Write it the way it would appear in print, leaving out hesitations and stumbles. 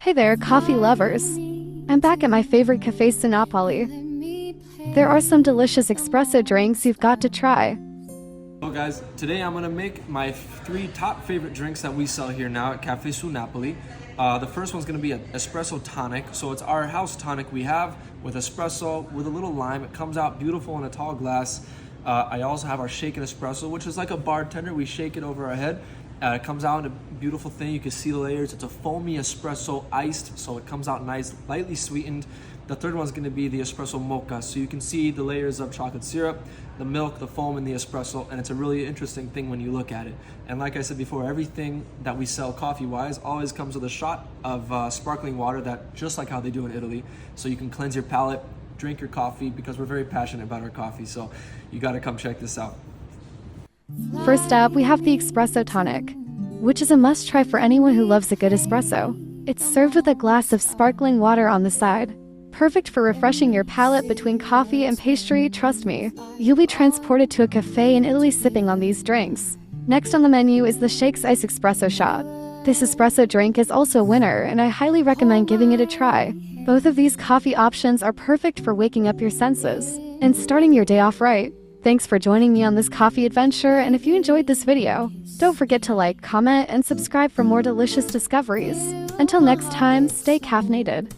Hey there, coffee lovers! I'm back at my favorite cafe Napoli. There are some delicious espresso drinks you've got to try. Hello guys, today I'm going to make my three top favorite drinks that we sell here now at Cafe su Napoli. The first one's going to be an espresso tonic. So it's our house tonic we have with espresso with a little lime. It comes out beautiful in a tall glass. I also have our shaken espresso, which is like a bartender. We shake it over our head. It comes out in a beautiful thing. You can see the layers. It's a foamy espresso iced, so it comes out nice, lightly sweetened. The third one's going to be the espresso mocha. So you can see the layers of chocolate syrup, the milk, the foam, and the espresso, and it's a really interesting thing when you look at it. And like I said before, everything that we sell coffee-wise always comes with a shot of sparkling water, that just like how they do in Italy. So you can cleanse your palate, drink your coffee, because we're very passionate about our coffee. So you got to come check this out. First up, we have the espresso tonic, which is a must-try for anyone who loves a good espresso. It's served with a glass of sparkling water on the side. Perfect for refreshing your palate between coffee and pastry. Trust me, you'll be transported to a cafe in Italy sipping on these drinks. Next on the menu is the Shakes Ice Espresso Shot. This espresso drink is also a winner, and I highly recommend giving it a try. Both of these coffee options are perfect for waking up your senses and starting your day off right. Thanks for joining me on this coffee adventure, and if you enjoyed this video, don't forget to like, comment, and subscribe for more delicious discoveries. Until next time, stay caffeinated.